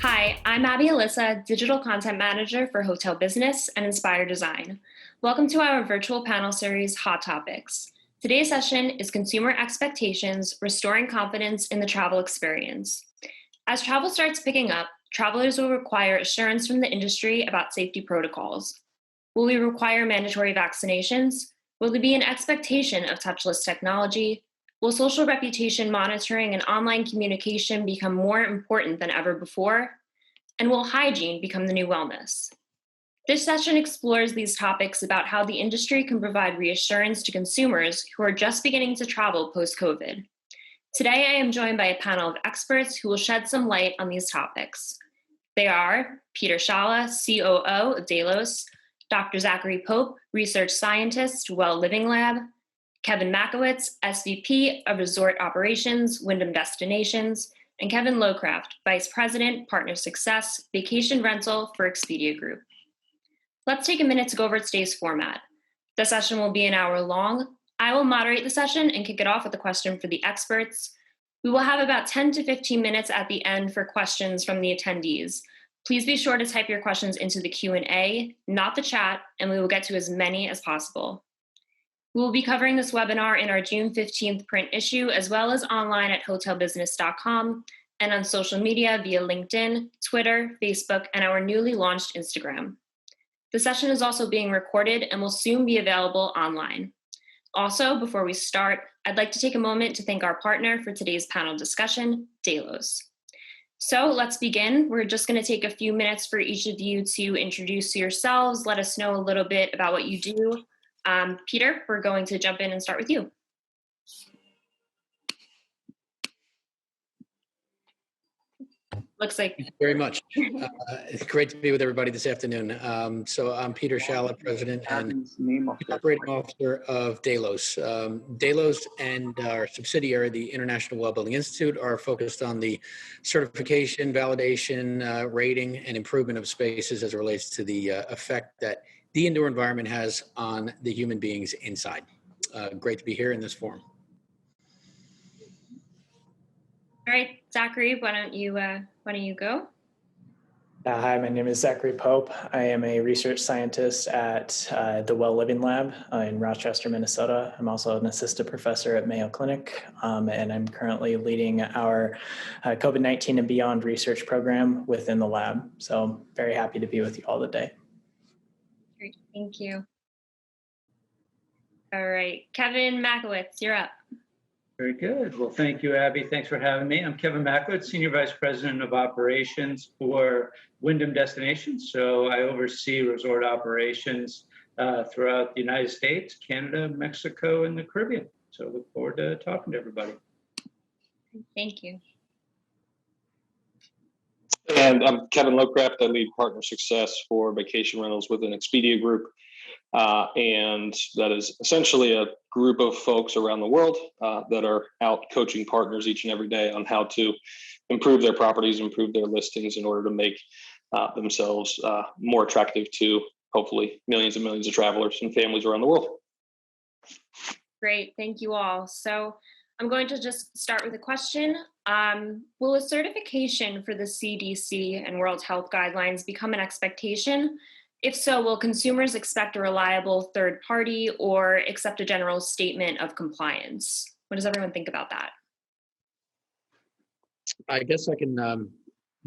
Hi, I'm Elyssa, Digital Content Manager for Hotel Business and Inspire Design. Welcome to our virtual panel series, Hot Topics. Today's session is Consumer Expectations, Restoring Confidence in the Travel Experience. As travel starts picking up, travelers will require assurance from the industry about safety protocols. Will we require mandatory vaccinations? Will there be an expectation of touchless technology? Will social reputation monitoring and online communication become more important than ever before? And will hygiene become the new wellness? This session explores these topics about how the industry can provide reassurance to consumers who are just beginning to travel post-COVID. Today, I am joined by a panel of experts who will shed some light on these topics. They are Peter Scialla, COO of Delos, Dr. Zachary Pope, Research Scientist, Well Living Lab, Kevin Maciulewicz, SVP of Resort Operations, Wyndham Destinations, and Kevin Locraft, Vice President, Partner Success, Vacation Rental for Expedia Group. Let's take a minute to go over today's format. The session will be an hour long. I will moderate the session and kick it off with a question for the experts. We will have about 10 to 15 minutes at the end for questions from the attendees. Please be sure to type your questions into the Q&A, not the chat, and we will get to as many as possible. We will be covering this webinar in our June 15th print issue, as well as online at hotelbusiness.com and on social media via LinkedIn, Twitter, Facebook, and our newly launched Instagram. The session is also being recorded and will soon be available online. Also, before we start, I'd like to take a moment to thank our partner for today's panel discussion, Delos. So let's begin. We're just going to take a few minutes for each of you to introduce yourselves, let us know a little bit about what you do. Peter, we're going to jump in and start with you. Looks like. Thank you very much. It's great to be with everybody this afternoon. So I'm Peter Scialla, President and Operating Officer of Delos. Delos and our subsidiary, the International Wellbuilding Institute, are focused on the certification, validation, rating, and improvement of spaces as it relates to the effect that the indoor environment has on the human beings inside. Great to be here in this forum. All right, Zachary, why don't you go? Hi, my name is Zachary Pope. I am a research scientist at the Well Living Lab in Rochester, Minnesota. I'm also an assistant professor at Mayo Clinic, and I'm currently leading our COVID-19 and beyond research program within the lab. So very happy to be with you all today. Great, thank you. All right, Kevin Maciulewicz, you're up. Very good. Well, thank you, Abby. Thanks for having me. I'm Kevin Maciulewicz, Senior Vice President of Operations for Wyndham Destinations. So I oversee resort operations throughout the United States, Canada, Mexico, and the Caribbean. So look forward to talking to everybody. Thank you. And I'm Kevin Locraft. I lead Partner Success for Vacation Rentals within Expedia Group. And that is essentially a group of folks around the world that are out coaching partners each and every day on how to improve their properties, improve their listings in order to make themselves more attractive to hopefully millions and millions of travelers and families around the world. Great, thank you all. So I'm going to just start with a question. Will a certification for the CDC and World Health Guidelines become an expectation? If so, will consumers expect a reliable third party or accept a general statement of compliance? What does everyone think about that? I guess I can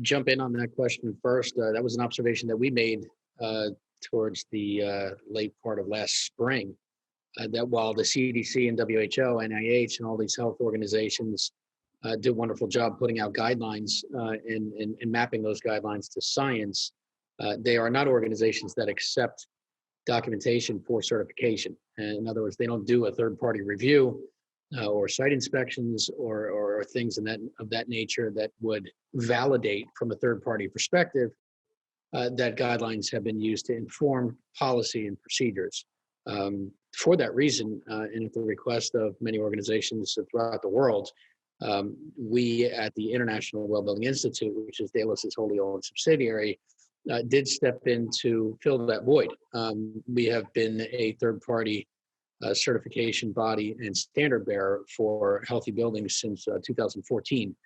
jump in on that question first. That was an observation that we made towards the late part of last spring, that while the CDC and WHO, NIH, and all these health organizations do a wonderful job putting out guidelines and mapping those guidelines to science, they are not organizations that accept documentation for certification. And in other words, they don't do a third-party review or site inspections or things of that nature that would validate from a third-party perspective that guidelines have been used to inform policy and procedures. For that reason, and at the request of many organizations throughout the world, we at the International Wellbuilding Institute, which is Delos' wholly owned subsidiary, did step in to fill that void. We have been a third-party certification body and standard bearer for healthy buildings since 2014.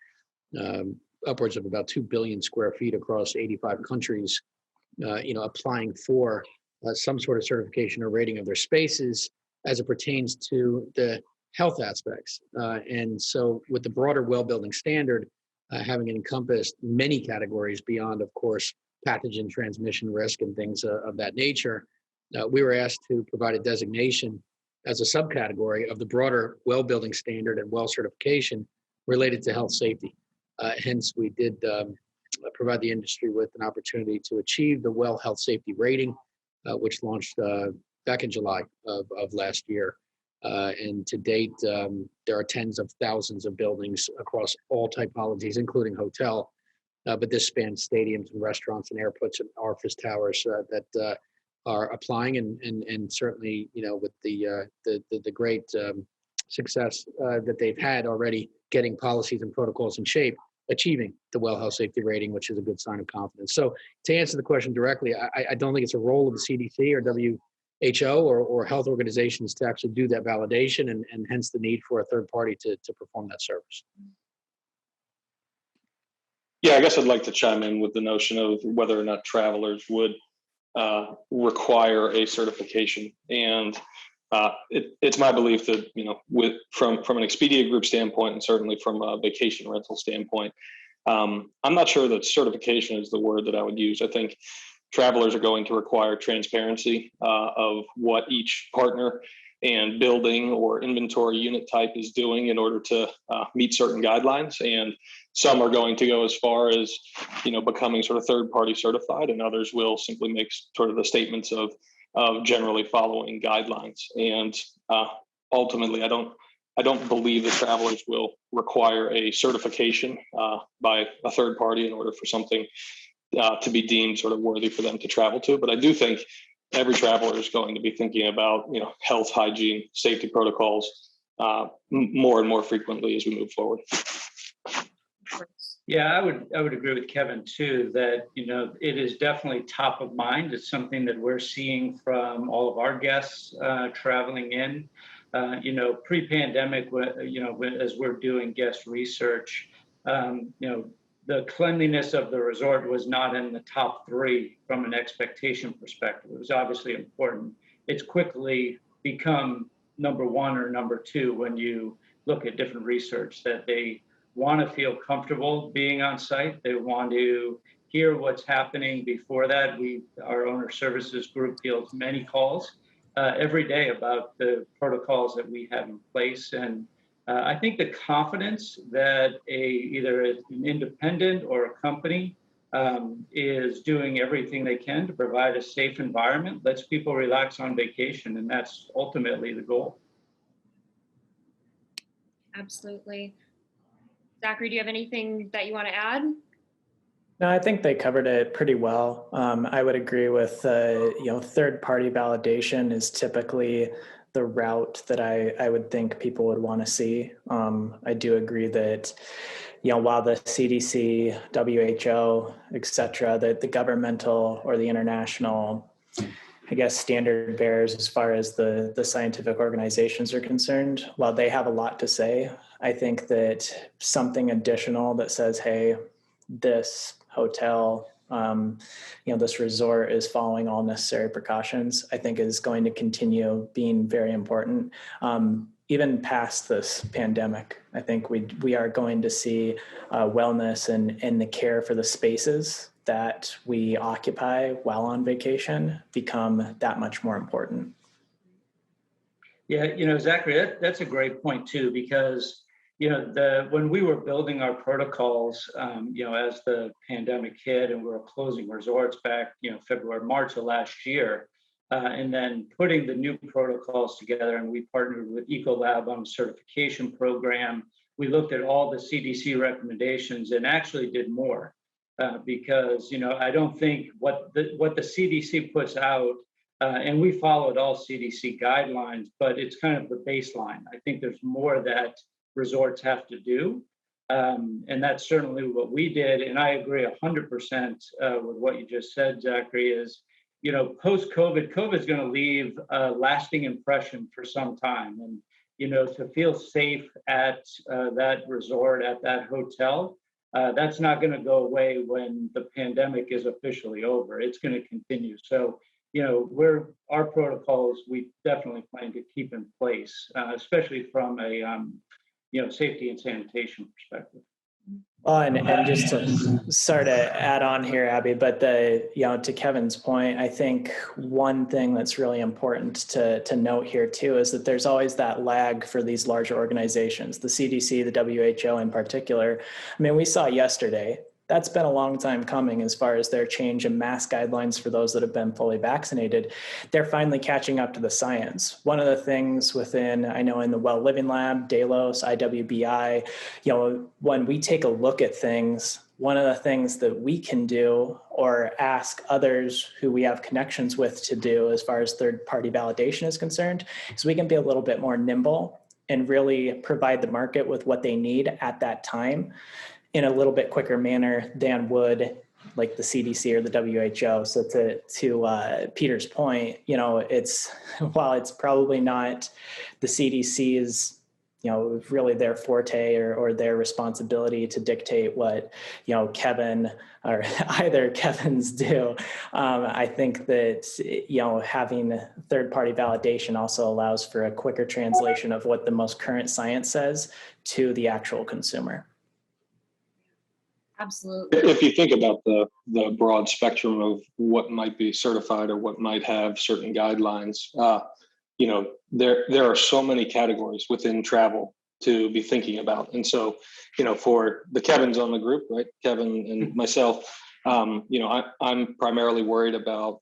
upwards of about 2 billion square feet across 85 countries, applying for some sort of certification or rating of their spaces as it pertains to the health aspects. And so with the broader well building standard, having encompassed many categories beyond, of course, pathogen transmission risk and things of that nature, we were asked to provide a designation as a subcategory of the broader well building standard and well certification related to health safety. Hence, we did provide the industry with an opportunity to achieve the well health safety rating, which launched back in July of last year. And to date, there are tens of thousands of buildings across all typologies, including hotel, but this spans stadiums and restaurants and airports and office towers that are applying, and certainly, with the great success that they've had already getting policies and protocols in shape, achieving the well health safety rating, which is a good sign of confidence. So to answer the question directly, I don't think it's a role of the CDC or WHO or health organizations to actually do that validation, and hence the need for a third party to perform that service. Yeah, I guess I'd like to chime in with the notion of whether or not travelers would require a certification. And it's my belief that, from an Expedia Group standpoint, and certainly from a vacation rental standpoint, I'm not sure that certification is the word that I would use. I think travelers are going to require transparency of what each partner and building or inventory unit type is doing in order to meet certain guidelines. And some are going to go as far as, becoming sort of third party certified, and others will simply make sort of the statements of generally following guidelines. And ultimately, I don't believe that travelers will require a certification by a third party in order for something to be deemed sort of worthy for them to travel to. But I do think every traveler is going to be thinking about, health, hygiene, safety protocols more and more frequently as we move forward. Yeah, I would agree with Kevin too, that, it is definitely top of mind. It's something that we're seeing from all of our guests traveling in. Pre-pandemic, as we're doing guest research, the cleanliness of the resort was not in the top 3 from an expectation perspective. It was obviously important. It's quickly become number 1 or number 2 when you look at different research, that they want to feel comfortable being on site. They want to hear what's happening before that. Our owner services group fields many calls every day about the protocols that we have in place. And I think the confidence that either an independent or a company is doing everything they can to provide a safe environment lets people relax on vacation, and that's ultimately the goal. Absolutely. Zachary, do you have anything that you want to add? No, I think they covered it pretty well. I would agree with, third-party validation is typically the route that I would think people would want to see. I do agree that, while the CDC, WHO, et cetera, that the governmental or the international, standard bearers as far as the scientific organizations are concerned, while they have a lot to say, I think that something additional that says, hey, this hotel, this resort is following all necessary precautions, I think is going to continue being very important. Even past this pandemic, I think we are going to see wellness and the care for the spaces that we occupy while on vacation become that much more important. Yeah, Zachary, that's a great point too, because when we were building our protocols, as the pandemic hit and we were closing resorts back, February, March of last year, and then putting the new protocols together, and we partnered with Ecolab on a certification program. We looked at all the CDC recommendations and actually did more because, I don't think what the CDC puts out, and we followed all CDC guidelines, but it's kind of the baseline. I think there's more that resorts have to do. And that's certainly what we did. And I agree 100% with what you just said, Zachary, is, post-COVID, COVID is going to leave a lasting impression for some time. And, to feel safe at that resort, at that hotel, That's not going to go away when the pandemic is officially over. It's going to continue. So, our protocols, we definitely plan to keep in place, especially from a, safety and sanitation perspective. Well, and just to sort of add on here, Abby, but to Kevin's point, I think one thing that's really important to note here too is that there's always that lag for these larger organizations, the CDC, the WHO in particular. I mean, we saw yesterday, that's been a long time coming as far as their change in mask guidelines for those that have been fully vaccinated. They're finally catching up to the science. One of the things I know in the Well Living Lab, Delos, IWBI, when we take a look at things, one of the things that we can do or ask others who we have connections with to do as far as third-party validation is concerned, is we can be a little bit more nimble and really provide the market with what they need at that time in a little bit quicker manner than would like the CDC or the WHO. So to Peter's point, while it's probably not the CDC's, really their forte or their responsibility to dictate what, Kevin or either Kevin's do. I think that, having third-party validation also allows for a quicker translation of what the most current science says to the actual consumer. Absolutely. If you think about the broad spectrum of what might be certified or what might have certain guidelines, there are so many categories within travel to be thinking about. And so, for the Kevins on the group, right, Kevin and myself, I'm primarily worried about,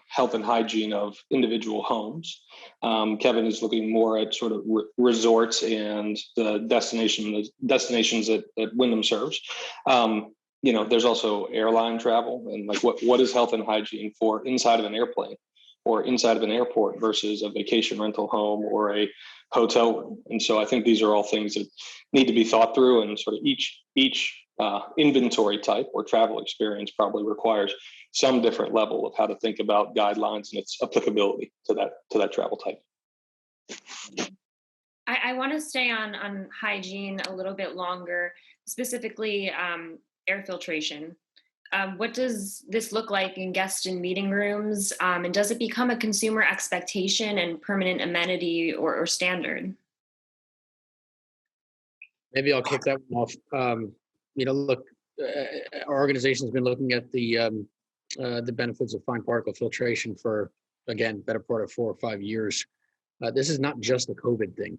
health and hygiene of individual homes. Kevin is looking more at sort of resorts and the destinations that Wyndham serves. There's also airline travel and like what is health and hygiene for inside of an airplane or inside of an airport versus a vacation rental home or a hotel room. And so I think these are all things that need to be thought through, and sort of each inventory type or travel experience probably requires some different level of how to think about guidelines and its applicability to that travel type. I want to stay on hygiene a little bit longer, specifically air filtration. What does this look like in guest and meeting rooms? And does it become a consumer expectation and permanent amenity or standard? Maybe I'll kick that one off. Look, our organization has been looking at the benefits of fine particle filtration for, again, better part of 4 or 5 years. This is not just a COVID thing,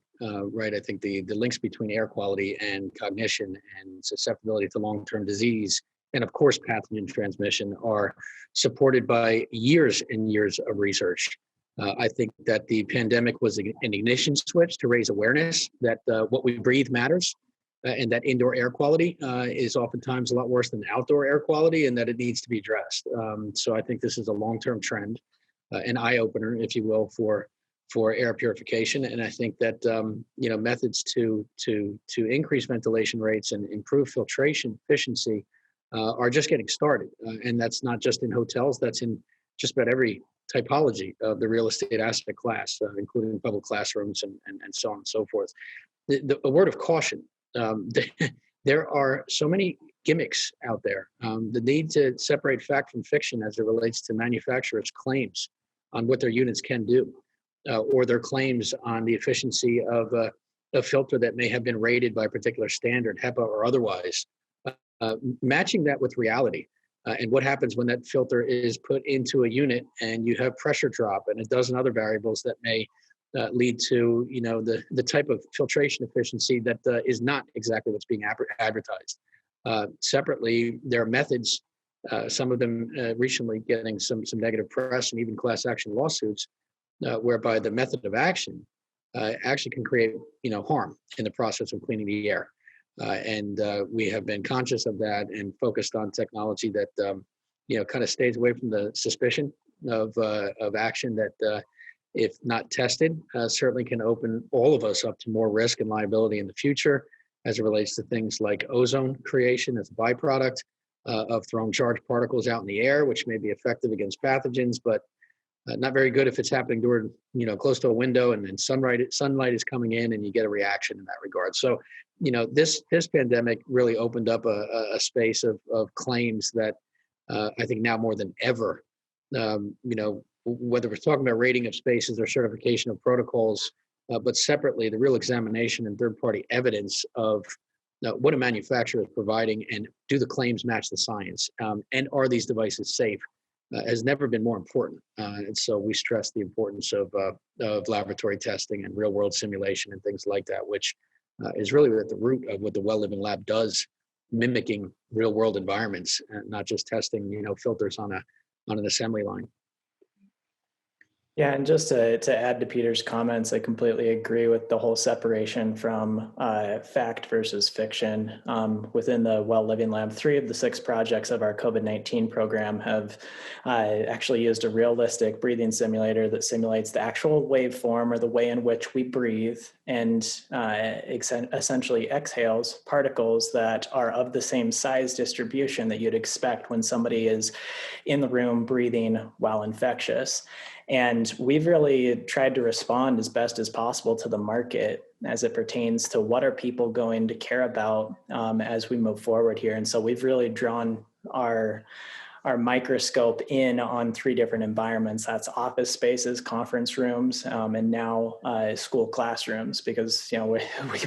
right? I think the links between air quality and cognition and susceptibility to long-term disease, and of course, pathogen transmission, are supported by years and years of research. I think that the pandemic was an ignition switch to raise awareness that what we breathe matters, and that indoor air quality is oftentimes a lot worse than outdoor air quality, and that it needs to be addressed. So I think this is a long-term trend, an eye-opener, if you will, for air purification. And I think that methods to increase ventilation rates and improve filtration efficiency are just getting started. And that's not just in hotels, that's in just about every typology of the real estate asset class, including public classrooms and so on and so forth. A word of caution, there are so many gimmicks out there. The need to separate fact from fiction as it relates to manufacturers' claims on what their units can do, or their claims on the efficiency of a filter that may have been rated by a particular standard, HEPA or otherwise. Matching that with reality, and what happens when that filter is put into a unit and you have pressure drop and a dozen other variables that may lead to the type of filtration efficiency that is not exactly what's being advertised. Separately, there are methods, some of them recently getting some negative press and even class action lawsuits, whereby the method of action actually can create harm in the process of cleaning the air. And we have been conscious of that and focused on technology that kind of stays away from the suspicion of action that, if not tested, certainly can open all of us up to more risk and liability in the future as it relates to things like ozone creation as a byproduct of throwing charged particles out in the air, which may be effective against pathogens, but not very good if it's happening during, close to a window and then sunlight is coming in and you get a reaction in that regard. So this pandemic really opened up a space of claims that I think now more than ever, whether we're talking about rating of spaces or certification of protocols, but separately, the real examination and third-party evidence of what a manufacturer is providing, and do the claims match the science, and are these devices safe, has never been more important. And so we stress the importance of laboratory testing and real-world simulation and things like that, which is really at the root of what the Well Living Lab does, mimicking real-world environments, and not just testing, filters on an assembly line. Yeah, and just to add to Peter's comments, I completely agree with the whole separation from fact versus fiction. Within the Well Living Lab, 3 of the 6 projects of our COVID-19 program have actually used a realistic breathing simulator that simulates the actual waveform or the way in which we breathe, and essentially exhales particles that are of the same size distribution that you'd expect when somebody is in the room breathing while infectious. And we've really tried to respond as best as possible to the market as it pertains to what are people going to care about as we move forward here. And so we've really drawn our microscope in on 3 different environments. That's office spaces, conference rooms, and now school classrooms, because we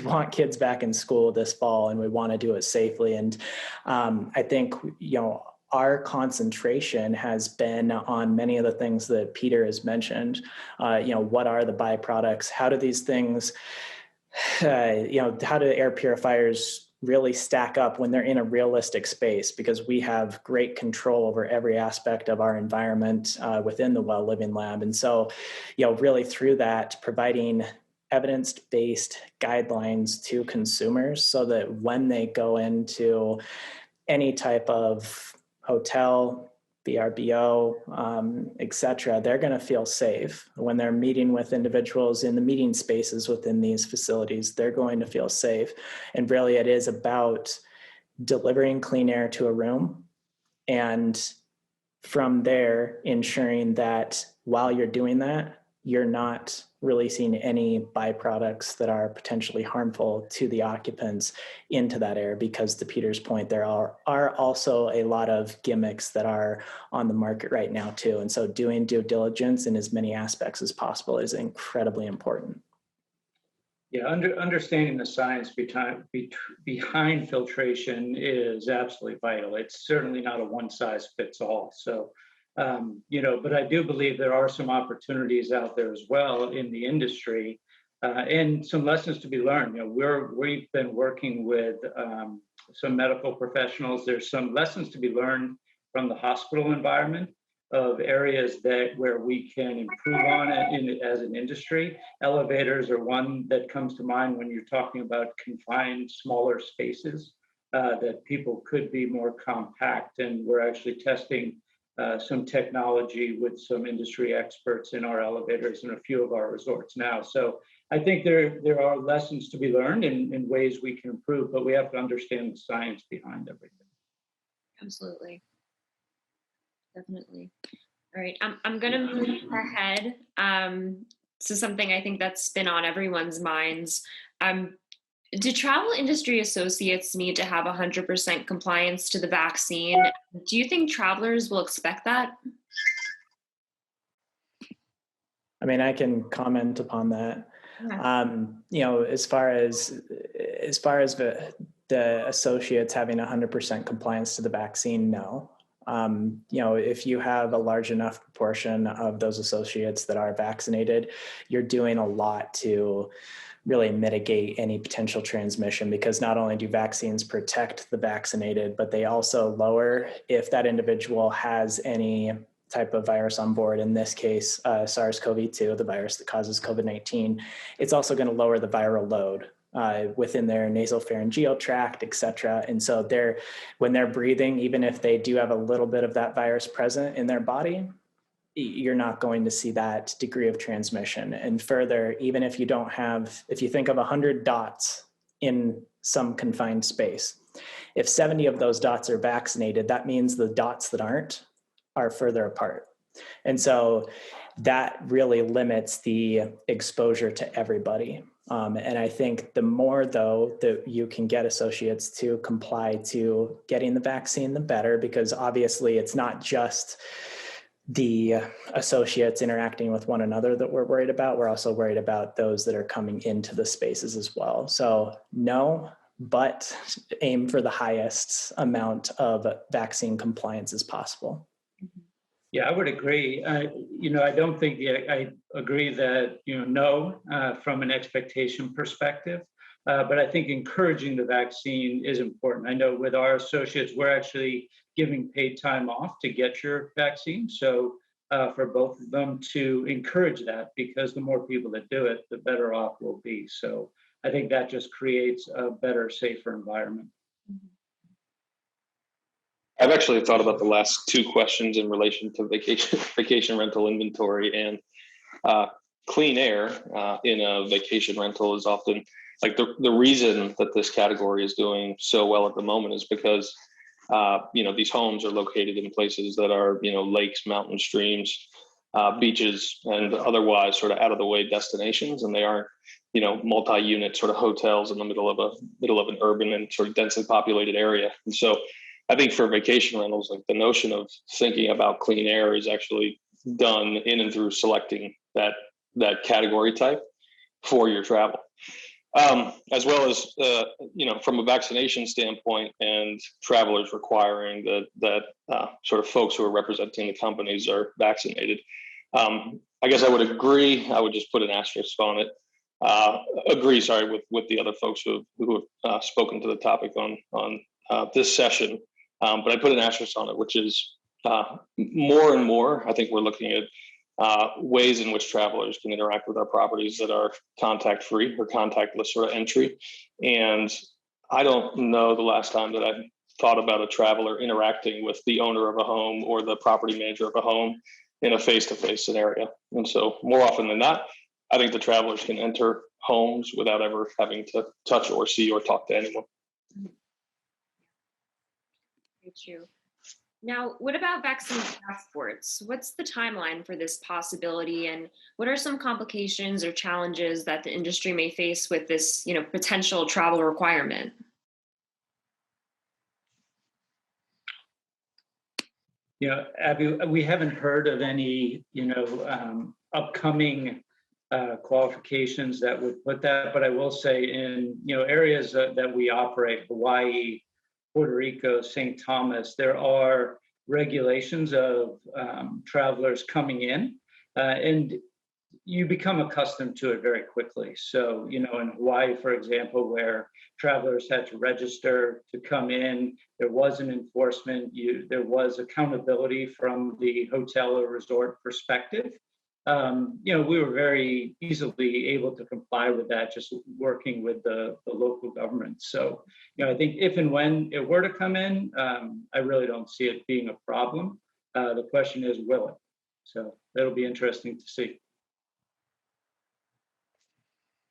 want kids back in school this fall, and we want to do it safely. And I think our concentration has been on many of the things that Peter has mentioned. What are the byproducts? How do these things, how do air purifiers really stack up when they're in a realistic space? Because we have great control over every aspect of our environment within the Well Living Lab. And so, really through that, providing evidence-based guidelines to consumers so that when they go into any type of hotel, VRBO, et cetera, they're going to feel safe. When they're meeting with individuals in the meeting spaces within these facilities, they're going to feel safe. And really, it is about delivering clean air to a room, and from there, ensuring that while you're doing that, you're not releasing any byproducts that are potentially harmful to the occupants into that air, because to Peter's point, there are also a lot of gimmicks that are on the market right now too. And so doing due diligence in as many aspects as possible is incredibly important. Yeah, understanding the science behind filtration is absolutely vital. It's certainly not a one-size-fits-all. So, but I do believe there are some opportunities out there as well in the industry, and some lessons to be learned. We've been working with some medical professionals. There's some lessons to be learned from the hospital environment of areas where we can improve on it as an industry. Elevators are one that comes to mind when you're talking about confined, smaller spaces, that people could be more compact. And we're actually testing some technology with some industry experts in our elevators in a few of our resorts now. So I think there are lessons to be learned in ways we can improve, but we have to understand the science behind everything. Absolutely. Definitely. All right, I'm going to move ahead to something I think that's been on everyone's minds. Do travel industry associates need to have 100% compliance to the vaccine? Do you think travelers will expect that? I mean, I can comment upon that. Yeah. As far as the associates having 100% compliance to the vaccine, no. If you have a large enough proportion of those associates that are vaccinated, you're doing a lot to really mitigate any potential transmission, because not only do vaccines protect the vaccinated, but they also lower, if that individual has any type of virus on board, in this case, SARS-CoV-2, the virus that causes COVID-19, it's also going to lower the viral load within their nasopharyngeal tract, et cetera. And so when they're breathing, even if they do have a little bit of that virus present in their body, you're not going to see that degree of transmission. And further, even if you think of 100 dots in some confined space, if 70 of those dots are vaccinated, that means the dots that aren't are further apart. And so that really limits the exposure to everybody. And I think the more, though, that you can get associates to comply to getting the vaccine, the better, because obviously it's not just the associates interacting with one another that we're worried about. We're also worried about those that are coming into the spaces as well. So no, but aim for the highest amount of vaccine compliance as possible. Yeah, I would agree. I don't think I agree that, no, from an expectation perspective, but I think encouraging the vaccine is important. I know with our associates, we're actually giving paid time off to get your vaccine. So for both of them to encourage that, because the more people that do it, the better off we'll be. So I think that just creates a better, safer environment. I've actually thought about the last two questions in relation to vacation rental inventory, and clean air in a vacation rental is often like the reason that this category is doing so well at the moment is because these homes are located in places that are lakes, mountains, streams, beaches, and otherwise sort of out of the way destinations, and they aren't multi-unit sort of hotels in the middle of an urban and sort of densely populated area. And so I think for vacation rentals, like the notion of thinking about clean air is actually done in and through selecting that category type for your travel, as well as from a vaccination standpoint and travelers requiring that sort of folks who are representing the companies are vaccinated. I guess I would agree. I would just put an asterisk on it. With the other folks who have spoken to the topic on this session. But I put an asterisk on it, which is more and more, I think we're looking at ways in which travelers can interact with our properties that are contact-free or contactless sort of entry. And I don't know the last time that I've thought about a traveler interacting with the owner of a home or the property manager of a home in a face-to-face scenario. And so more often than not, I think the travelers can enter homes without ever having to touch or see or talk to anyone. You. Now, what about vaccine passports? What's the timeline for this possibility, and what are some complications or challenges that the industry may face with this, potential travel requirement? Abby, we haven't heard of any, upcoming qualifications that would put that, but I will say in, areas that we operate, Hawaii, Puerto Rico, St. Thomas, there are regulations of travelers coming in, and you become accustomed to it very quickly. So, in Hawaii, for example, where travelers had to register to come in, there was an enforcement, there was accountability from the hotel or resort perspective. We were very easily able to comply with that, just working with the local government. So, I think if and when it were to come in, I really don't see it being a problem. The question is, will it? So that'll be interesting to see.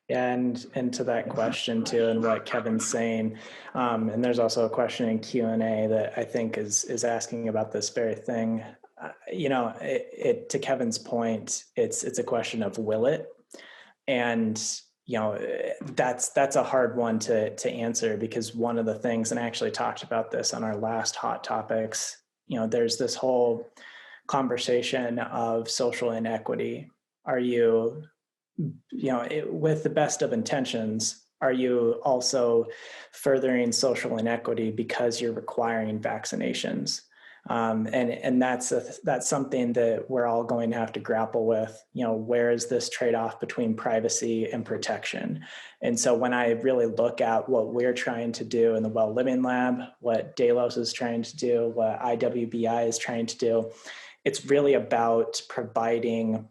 Yeah, and to that question too, and what Kevin's saying, and there's also a question in Q&A that I think is asking about this very thing. To Kevin's point, it's a question of will it, and that's a hard one to answer, because one of the things, and I actually talked about this on our last Hot Topics, there's this whole conversation of social inequity. Are you, with the best of intentions, are you also furthering social inequity because you're requiring vaccinations? And that's something that we're all going to have to grapple with. Where is this trade-off between privacy and protection? And so when I really look at what we're trying to do in the Well Living Lab, what Delos is trying to do, what IWBI is trying to do, it's really about providing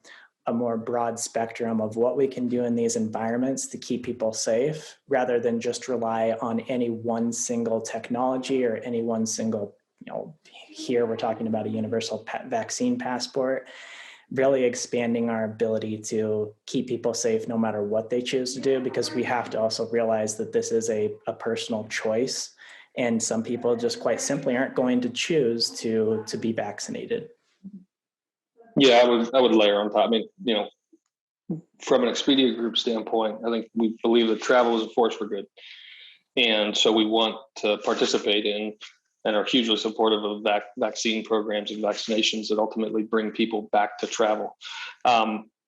a more broad spectrum of what we can do in these environments to keep people safe, rather than just rely on any one single technology or any one single, here we're talking about a universal vaccine passport, really expanding our ability to keep people safe no matter what they choose to do, because we have to also realize that this is a personal choice, and some people just quite simply aren't going to choose to be vaccinated. Yeah, I would layer on top. I mean, from an Expedia Group standpoint, I think we believe that travel is a force for good. And so we want to participate in and are hugely supportive of vaccine programs and vaccinations that ultimately bring people back to travel.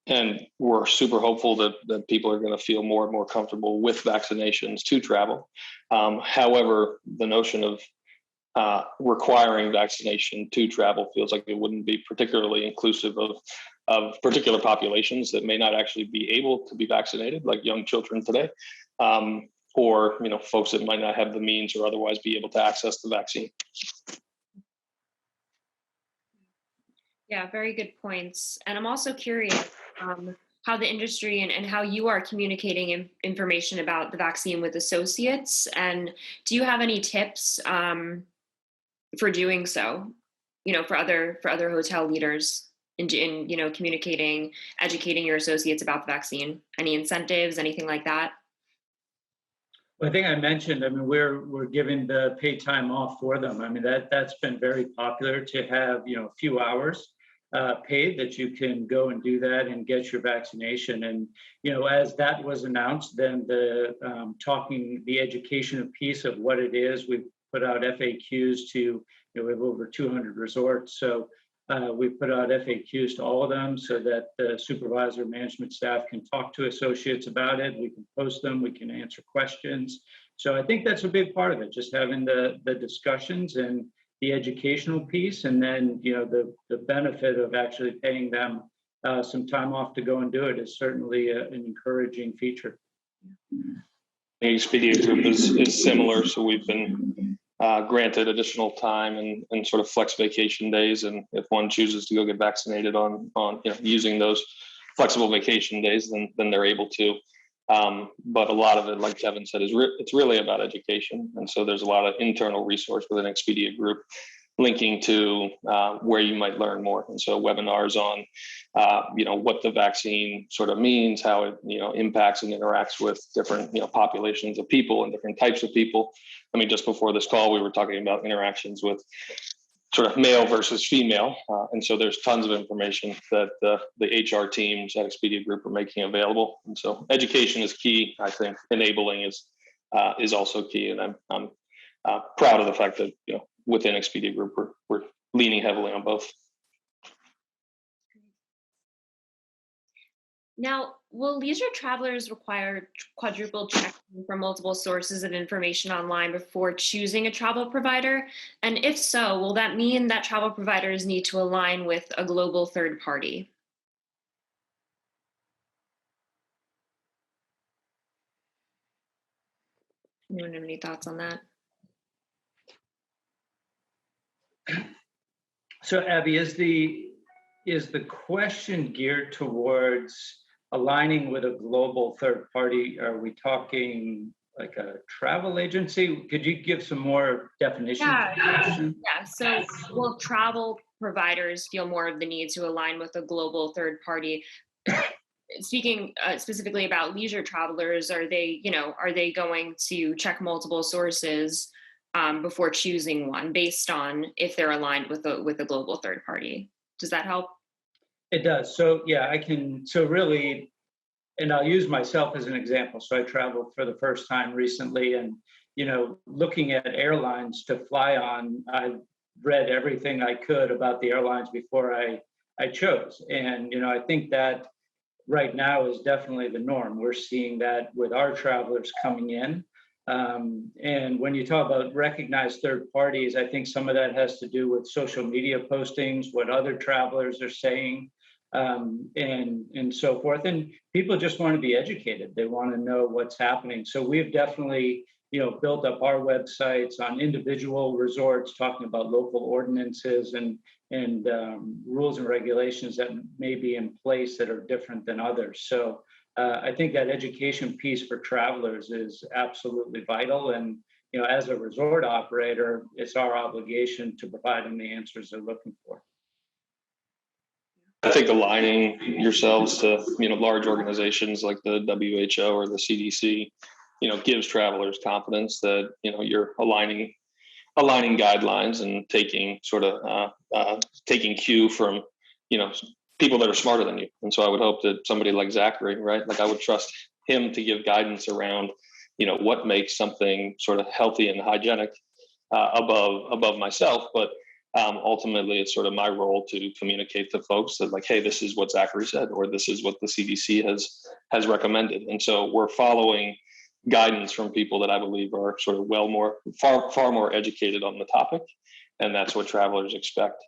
And we're super hopeful that people are going to feel more and more comfortable with vaccinations to travel. However, the notion of requiring vaccination to travel feels like it wouldn't be particularly inclusive of particular populations that may not actually be able to be vaccinated, like young children today, or folks that might not have the means or otherwise be able to access the vaccine. Yeah, very good points. And I'm also curious how the industry and how you are communicating information about the vaccine with associates. And do you have any tips for doing so, for other hotel leaders in communicating, educating your associates about the vaccine? Any incentives, anything like that? Well, I think I mentioned, we're giving the paid time off for them. That's been very popular to have, a few hours paid that you can go and do that and get your vaccination. And, as that was announced, then the education piece of what it is, we've put out FAQs to, we have over 200 resorts. So we put out FAQs to all of them so that the supervisor management staff can talk to associates about it. We can post them, we can answer questions. So I think that's a big part of it, just having the discussions and the educational piece, and then the benefit of actually paying them some time off to go and do it is certainly an encouraging feature. The Expedia Group is similar, so we've been granted additional time and sort of flex vacation days, and if one chooses to go get vaccinated on using those flexible vacation days, then they're able to. But a lot of it, like Kevin said, it's really about education, and so there's a lot of internal resource within Expedia Group linking to where you might learn more, and so webinars on what the vaccine sort of means, how it impacts and interacts with different populations of people and different types of people. Just before this call, we were talking about interactions with sort of male versus female. And so there's tons of information that the HR teams at Expedia Group are making available. And so education is key. I think enabling is also key. And I'm proud of the fact that, within Expedia Group, we're leaning heavily on both. Now, will leisure travelers require quadruple checking for multiple sources of information online before choosing a travel provider? And if so, will that mean that travel providers need to align with a global third party? Anyone have any thoughts on that? So, Abby, is the question geared towards aligning with a global third party? Are we talking like a travel agency? Could you give some more definition? Yeah. So will travel providers feel more of the need to align with a global third party? Speaking specifically about leisure travelers, are they going to check multiple sources before choosing one based on if they're aligned with a global third party? Does that help? It does. So yeah, I can. So really, and I'll use myself as an example. So I traveled for the first time recently, and looking at airlines to fly on, I read everything I could about the airlines before I chose. And I think that right now is definitely the norm. We're seeing that with our travelers coming in. And when you talk about recognized third parties, I think some of that has to do with social media postings, what other travelers are saying, and so forth. And people just want to be educated. They want to know what's happening. So we've definitely, built up our websites on individual resorts, talking about local ordinances and rules and regulations that may be in place that are different than others. So I think that education piece for travelers is absolutely vital. And, as a resort operator, it's our obligation to provide them the answers they're looking for. I think aligning yourselves to, large organizations like the WHO or the CDC, gives travelers confidence that, you're aligning guidelines and taking sort of taking cue from, people that are smarter than you. And so I would hope that somebody like Zachary, right? Like I would trust him to give guidance around, what makes something sort of healthy and hygienic above myself. But ultimately, it's sort of my role to communicate to folks that like, hey, this is what Zachary said, or this is what the CDC has recommended. And so we're following guidance from people that I believe are sort of far more educated on the topic. And that's what travelers expect.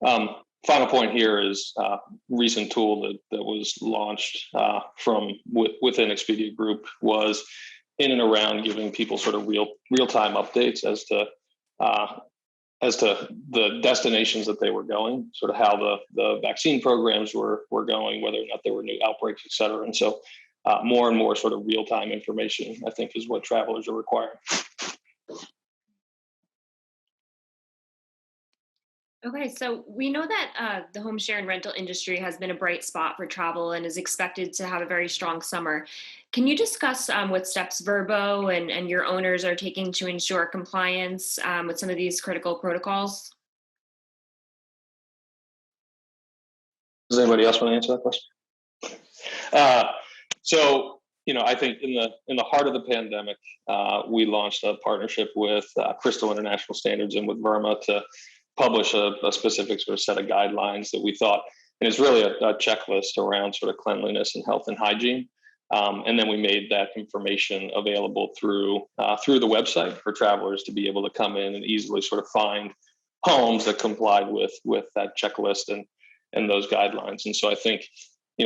Final point here is a recent tool that was launched within Expedia Group was in and around giving people sort of real-time updates as to the destinations that they were going, sort of how the vaccine programs were going, whether or not there were new outbreaks, et cetera. And so more and more sort of real-time information, I think, is what travelers are requiring. Okay, so we know that the home share and rental industry has been a bright spot for travel and is expected to have a very strong summer. Can you discuss what steps Vrbo and your owners are taking to ensure compliance with some of these critical protocols? Does anybody else want to answer that question? So, I think in the heart of the pandemic, we launched a partnership with Crystal International Standards and with Verma to publish a specific sort of set of guidelines that we thought, and it's really a checklist around sort of cleanliness and health and hygiene. And then we made that information available through the website for travelers to be able to come in and easily sort of find homes that complied with that checklist and those guidelines. And so I think,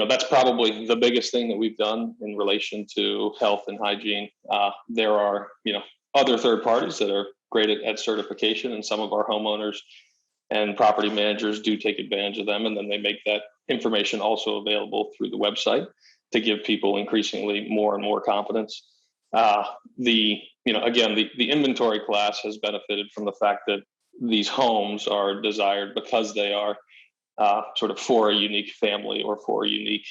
that's probably the biggest thing that we've done in relation to health and hygiene. There are, other third parties that are great at certification, and some of our homeowners and property managers do take advantage of them, and then they make that information also available through the website to give people increasingly more and more confidence. The inventory class has benefited from the fact that these homes are desired because they are sort of for a unique family or for a unique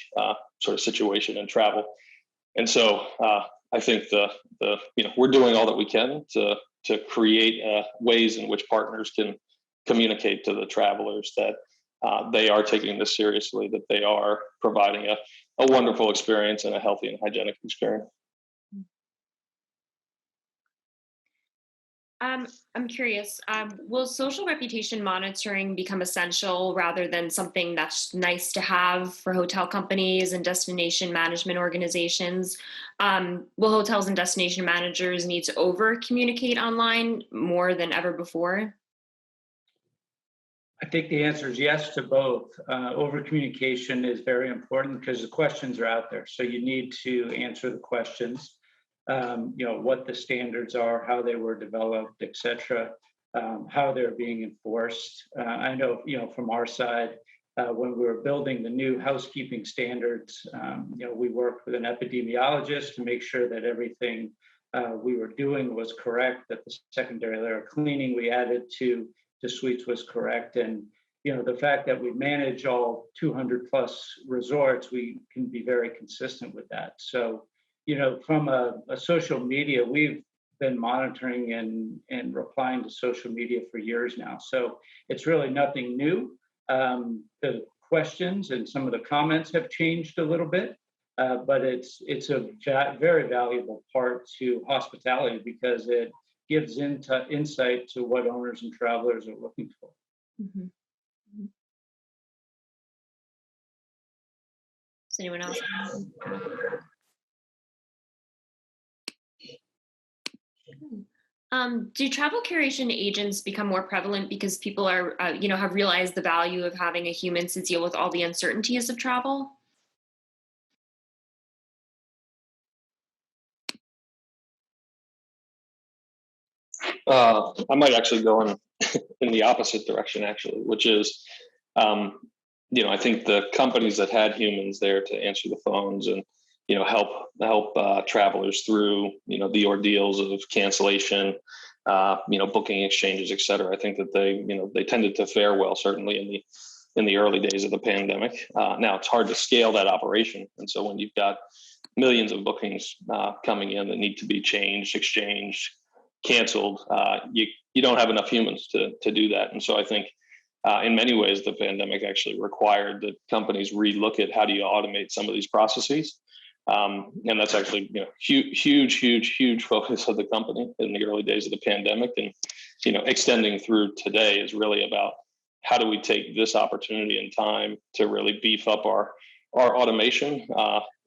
sort of situation in travel. And so I think we're doing all that we can to create ways in which partners can communicate to the travelers that they are taking this seriously, that they are providing a wonderful experience and a healthy and hygienic experience. I'm curious, will social reputation monitoring become essential rather than something that's nice to have for hotel companies and destination management organizations? Will hotels and destination managers need to over-communicate online more than ever before? I think the answer is yes to both. Over-communication is very important because the questions are out there. So you need to answer the questions. What the standards are, how they were developed, et cetera, how they're being enforced. I know, from our side, when we were building the new housekeeping standards, we worked with an epidemiologist to make sure that everything we were doing was correct, that the secondary layer of cleaning we added to the suites was correct. And, the fact that we manage all 200 plus resorts, we can be very consistent with that. So, from a social media, we've been monitoring and replying to social media for years now. So it's really nothing new. The questions and some of the comments have changed a little bit, but it's a very valuable part to hospitality because it gives insight to what owners and travelers are looking for. Mm-hmm. Does anyone else? Do travel curation agents become more prevalent because people are, have realized the value of having a human to deal with all the uncertainties of travel? I might actually go in the opposite direction, actually, which is, I think the companies that had humans there to answer the phones and help travelers through the ordeals of cancellation, booking exchanges, et cetera. I think that they tended to fare well, certainly in the early days of the pandemic. Now it's hard to scale that operation, and so when you've got millions of bookings coming in that need to be changed, exchanged, canceled, you don't have enough humans to do that. And so I think in many ways, the pandemic actually required that companies relook at how do you automate some of these processes. And that's actually, huge focus of the company in the early days of the pandemic, and extending through today is really about how do we take this opportunity and time to really beef up our automation,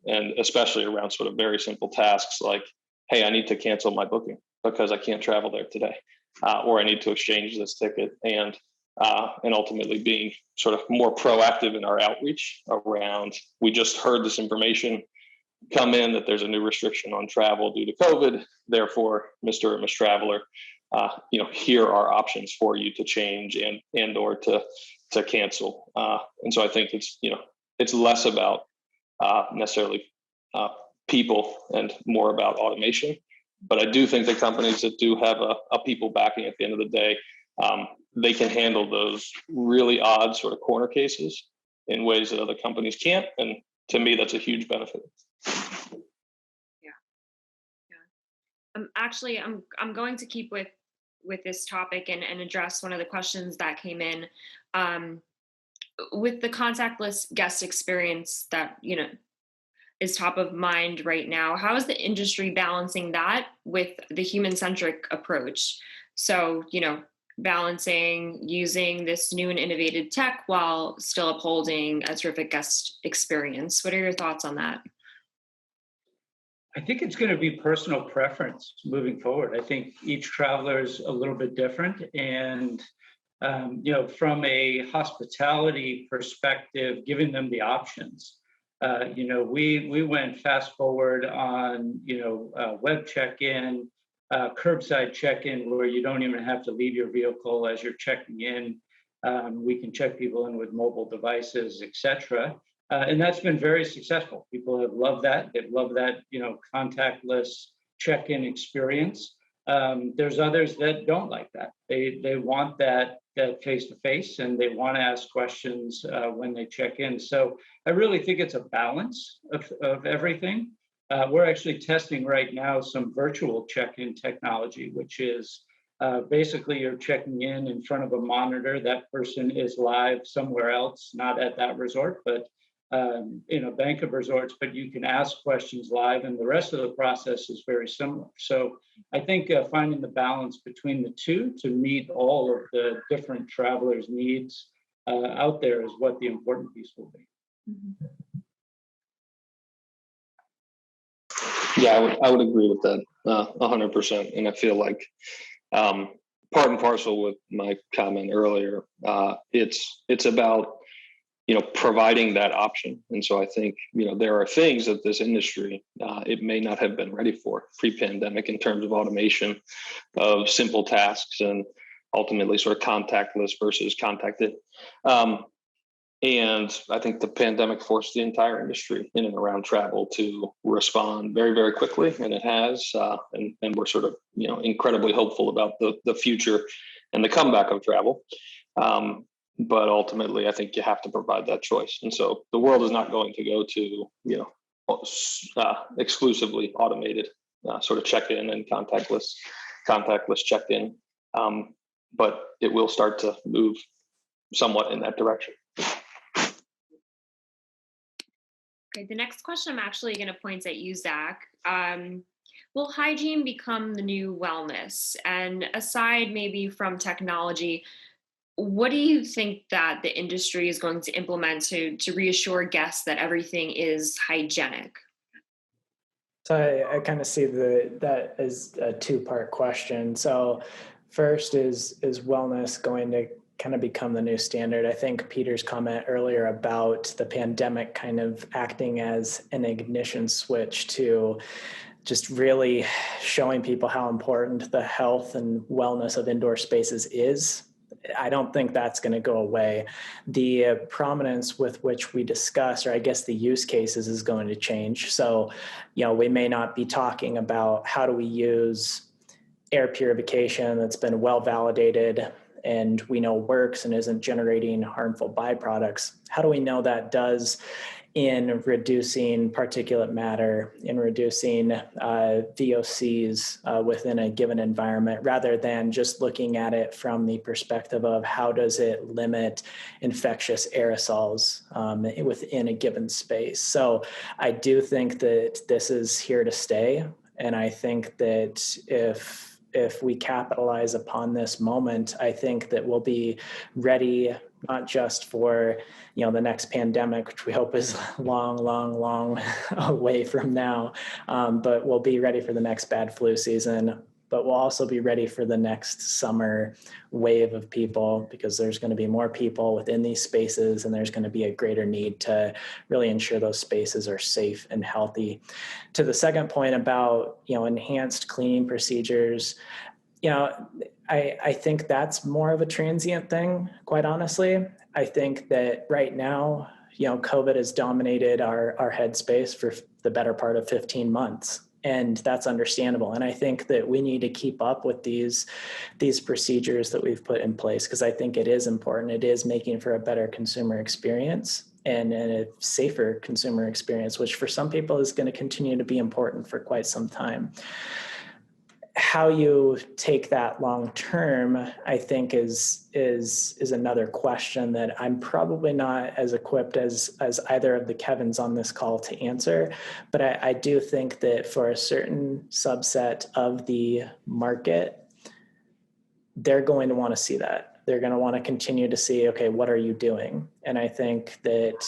and especially around sort of very simple tasks like, hey, I need to cancel my booking because I can't travel there today, or I need to exchange this ticket, and ultimately being sort of more proactive in our outreach around, we just heard this information come in that there's a new restriction on travel due to COVID. Therefore, Mr. or Ms. Traveler, here are options for you to change and or to cancel. And so I think it's less about necessarily people and more about automation. But I do think that companies that do have a people backing at the end of the day, they can handle those really odd sort of corner cases in ways that other companies can't. And to me, that's a huge benefit. Actually, I'm going to keep with this topic and address one of the questions that came in. With the contactless guest experience that is top of mind right now, how is the industry balancing that with the human-centric approach? So balancing using this new and innovative tech while still upholding a terrific guest experience. What are your thoughts on that? I think it's going to be personal preference moving forward. I think each traveler is a little bit different. And, from a hospitality perspective, giving them the options. We went fast forward on, web check-in, curbside check-in, where you don't even have to leave your vehicle as you're checking in. We can check people in with mobile devices, et cetera. And that's been very successful. People have loved that. They've loved that, contactless check-in experience. There's others that don't like that. They want that face-to-face, and they want to ask questions when they check in. So I really think it's a balance of everything. We're actually testing right now some virtual check-in technology, which is basically you're checking in front of a monitor. That person is live somewhere else, not at that resort, but in a bank of resorts, but you can ask questions live, and the rest of the process is very similar. So I think finding the balance between the two to meet all of the different travelers' needs out there is what the important piece will be. Mm-hmm. Yeah, I would agree with that 100%. And I feel like part and parcel with my comment earlier, it's about providing that option. And so I think, there are things that this industry, it may not have been ready for pre-pandemic in terms of automation of simple tasks and ultimately sort of contactless versus contacted. And I think the pandemic forced the entire industry in and around travel to respond very, very quickly. And it has, and we're sort of, incredibly hopeful about the future and the comeback of travel. But ultimately, I think you have to provide that choice. And so the world is not going to go to, exclusively automated sort of check-in and contactless check-in. But it will start to move somewhat in that direction. Okay, the next question I'm actually going to point at you, Zach. Will hygiene become the new wellness? And aside maybe from technology, what do you think that the industry is going to implement to reassure guests that everything is hygienic? So I kind of see that as a two-part question. So first is wellness going to kind of become the new standard? I think Peter's comment earlier about the pandemic kind of acting as an ignition switch to just really showing people how important the health and wellness of indoor spaces is. I don't think that's going to go away. The prominence with which we discuss, or I guess the use cases, is going to change. So, we may not be talking about how do we use air purification that's been well validated and we know works and isn't generating harmful byproducts, how do we know that does in reducing particulate matter, in reducing VOCs within a given environment, rather than just looking at it from the perspective of how does it limit infectious aerosols within a given space. So I do think that this is here to stay. And I think that if we capitalize upon this moment, I think that we'll be ready not just for the next pandemic, which we hope is long away from now, but we'll be ready for the next bad flu season. But we'll also be ready for the next summer wave of people, because there's going to be more people within these spaces, and there's going to be a greater need to really ensure those spaces are safe and healthy. To the second point about enhanced cleaning procedures, I think that's more of a transient thing, quite honestly. I think that right now, COVID has dominated our headspace for the better part of 15 months. And that's understandable. And I think that we need to keep up with these procedures that we've put in place, because I think it is important. It is making for a better consumer experience and a safer consumer experience, which for some people is going to continue to be important for quite some time. How you take that long term, I think is another question that I'm probably not as equipped as either of the Kevins on this call to answer. But I do think that for a certain subset of the market, they're going to want to see that. They're going to want to continue to see, okay, what are you doing? And I think that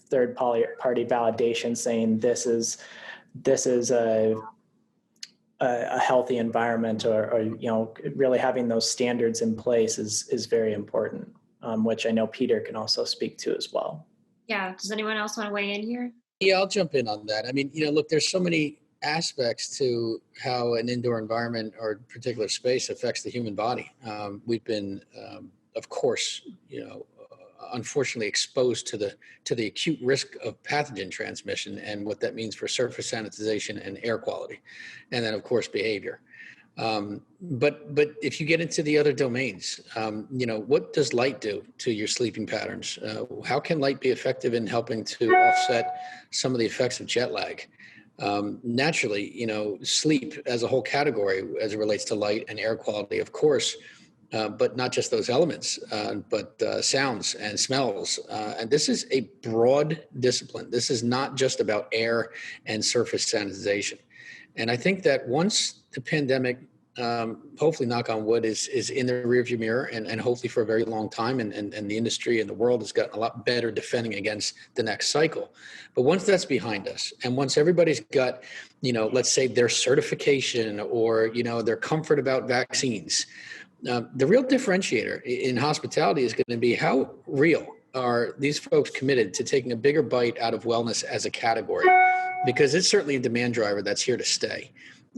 third party validation saying this is a healthy environment, or really having those standards in place is very important, which I know Peter can also speak to as well. Yeah. Does anyone else want to weigh in here? Yeah, I'll jump in on that. I mean, look, there's so many aspects to how an indoor environment or particular space affects the human body. We've been, of course, unfortunately exposed to the acute risk of pathogen transmission and what that means for surface sanitization and air quality, and then of course behavior. But if you get into the other domains, what does light do to your sleeping patterns? How can light be effective in helping to offset some of the effects of jet lag? Naturally, sleep as a whole category as it relates to light and air quality, of course, but not just those elements, but sounds and smells. And this is a broad discipline. This is not just about air and surface sanitization. And I think that once the pandemic, hopefully knock on wood, is in the rearview mirror, and hopefully for a very long time, and the industry and the world has gotten a lot better defending against the next cycle. But once that's behind us, and once everybody's got, let's say their certification or, their comfort about vaccines, the real differentiator in hospitality is going to be how real are these folks committed to taking a bigger bite out of wellness as a category, because it's certainly a demand driver that's here to stay,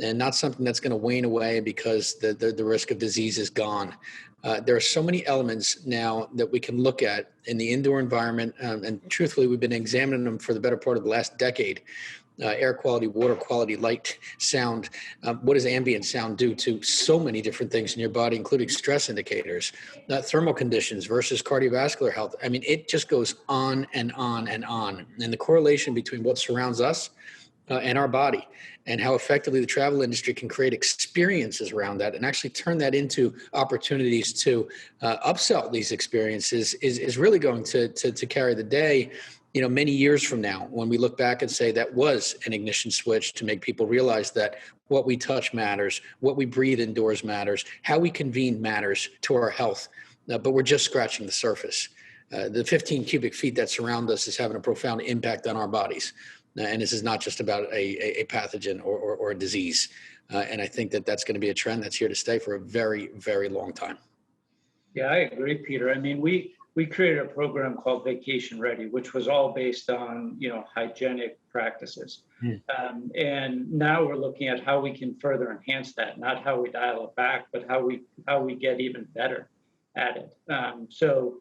and not something that's going to wane away because the risk of disease is gone. There are so many elements now that we can look at in the indoor environment, and truthfully, we've been examining them for the better part of the last decade. Air quality, water quality, light, sound. What does ambient sound do to so many different things in your body, including stress indicators, thermal conditions versus cardiovascular health? I mean, it just goes on and on and on. And the correlation between what surrounds us and our body, and how effectively the travel industry can create experiences around that and actually turn that into opportunities to upsell these experiences is really going to carry the day. Many years from now, when we look back and say that was an ignition switch to make people realize that what we touch matters, what we breathe indoors matters, how we convene matters to our health, but we're just scratching the surface. The 15 cubic feet that surround us is having a profound impact on our bodies. And this is not just about a pathogen or a disease. And I think that that's going to be a trend that's here to stay for a very, very long time. Yeah, I agree, Peter. I mean, we created a program called Vacation Ready, which was all based on, hygienic practices. And now we're looking at how we can further enhance that, not how we dial it back, but how we get even better at it. So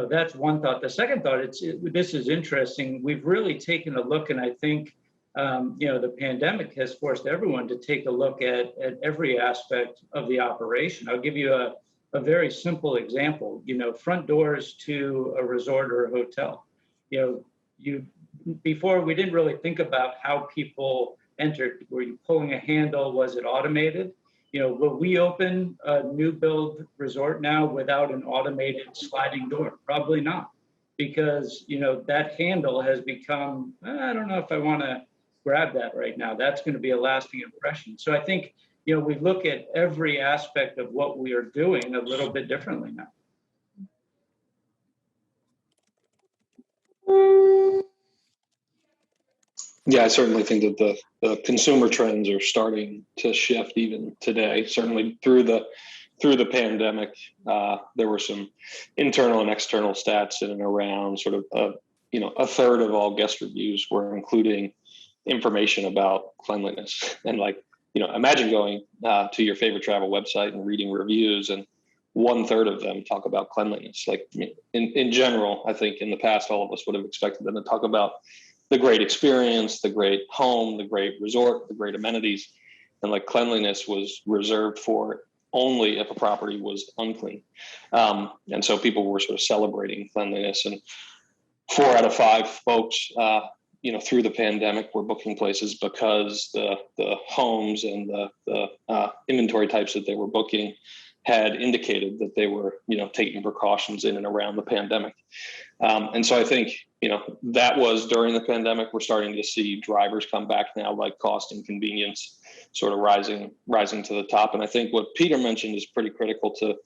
that's one thought. The second thought, this is interesting. We've really taken a look, and I think, the pandemic has forced everyone to take a look at every aspect of the operation. I'll give you a very simple example, front doors to a resort or a hotel. Before we didn't really think about how people entered. Were you pulling a handle? Was it automated? Will we open a new build resort now without an automated sliding door? Probably not, because that handle has become, I don't know if I want to grab that right now. That's going to be a lasting impression. So I think we look at every aspect of what we are doing a little bit differently now. Yeah, I certainly think that the consumer trends are starting to shift even today. Certainly through the pandemic, there were some internal and external stats in and around sort of a third of all guest reviews were including information about cleanliness. And imagine going to your favorite travel website and reading reviews, and 1/3 of them talk about cleanliness. In general, I think in the past, all of us would have expected them to talk about the great experience, the great home, the great resort, the great amenities, and cleanliness was reserved for only if a property was unclean. And so people were sort of celebrating cleanliness, and 4 out of 5 folks, through the pandemic were booking places because the homes and the inventory types that they were booking had indicated that they were, taking precautions in and around the pandemic. And so I think, that was during the pandemic. We're starting to see drivers come back now, like cost and convenience sort of rising to the top. And I think what Peter mentioned is pretty critical to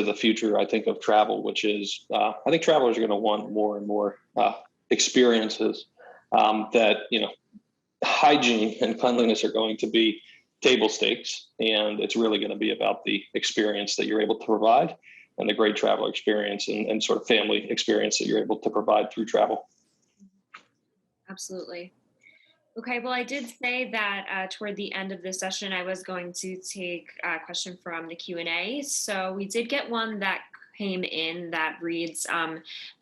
the future, I think, of travel, which is, I think travelers are going to want more and more experiences that, hygiene and cleanliness are going to be table stakes, and it's really going to be about the experience that you're able to provide and the great travel experience and sort of family experience that you're able to provide through travel. Absolutely. Okay, well, I did say that toward the end of this session, I was going to take a question from the Q&A. So we did get one that came in that reads,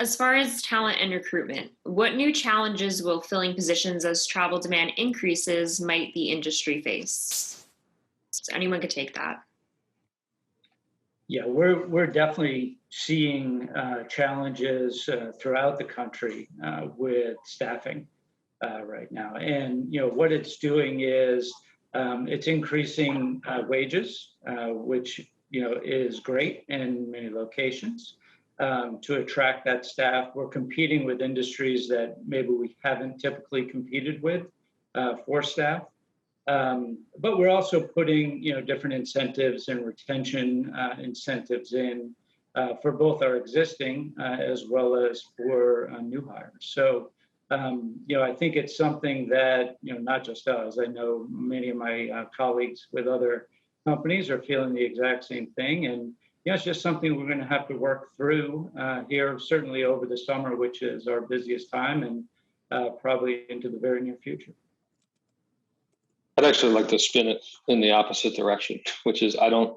as far as talent and recruitment, what new challenges will filling positions as travel demand increases might the industry face? So anyone could take that. Yeah, we're definitely seeing challenges throughout the country with staffing right now. And, what it's doing is it's increasing wages, which, is great in many locations to attract that staff. We're competing with industries that maybe we haven't typically competed with for staff. But we're also putting, different incentives and retention incentives in for both our existing as well as for new hires. So, I think it's something that, not just us, I know many of my colleagues with other companies are feeling the exact same thing. And, it's just something we're going to have to work through here, certainly over the summer, which is our busiest time, and probably into the very near future. I'd actually like to spin it in the opposite direction, which is I don't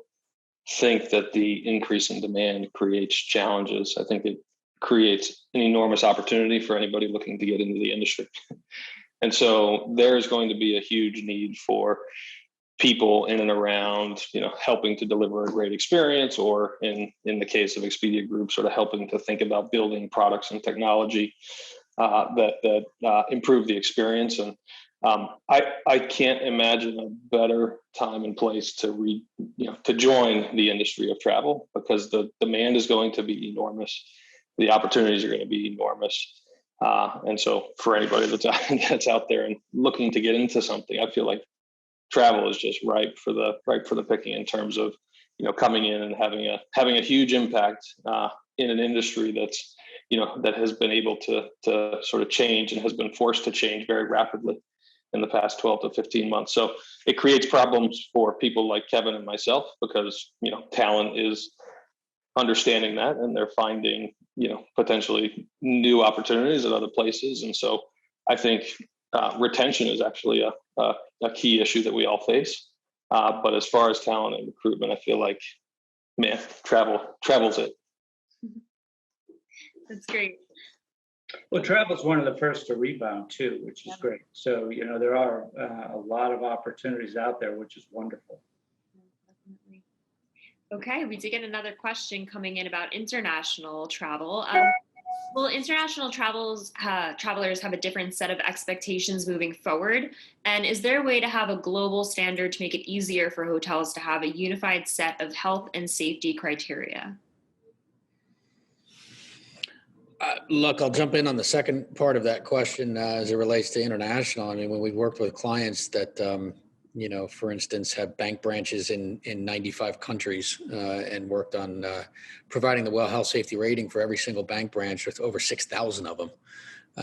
think that the increase in demand creates challenges. I think it creates an enormous opportunity for anybody looking to get into the industry. And so there's going to be a huge need for people in and around, helping to deliver a great experience, or in the case of Expedia Group, sort of helping to think about building products and technology that improve the experience. And I can't imagine a better time and place to join the industry of travel, because the demand is going to be enormous. The opportunities are going to be enormous. And so for anybody that's out there and looking to get into something, I feel like travel is just ripe for the picking in terms of, coming in and having a huge impact in an industry that's, that has been able to sort of change and has been forced to change very rapidly in the past 12 to 15 months. So it creates problems for people like Kevin and myself, because, talent is understanding that, and they're finding, potentially new opportunities at other places. And so I think retention is actually a key issue that we all face. But as far as talent and recruitment, I feel like, man, travel's it. That's great. Well, travel is one of the first to rebound too, which is great. So, there are a lot of opportunities out there, which is wonderful. Definitely. Okay, we did get another question coming in about international travel. Will international travelers have a different set of expectations moving forward? And is there a way to have a global standard to make it easier for hotels to have a unified set of health and safety criteria? Look, I'll jump in on the second part of that question as it relates to international. I mean, when we've worked with clients that, for instance, have bank branches in 95 countries and worked on providing the well health safety rating for every single bank branch with over 6,000 of them.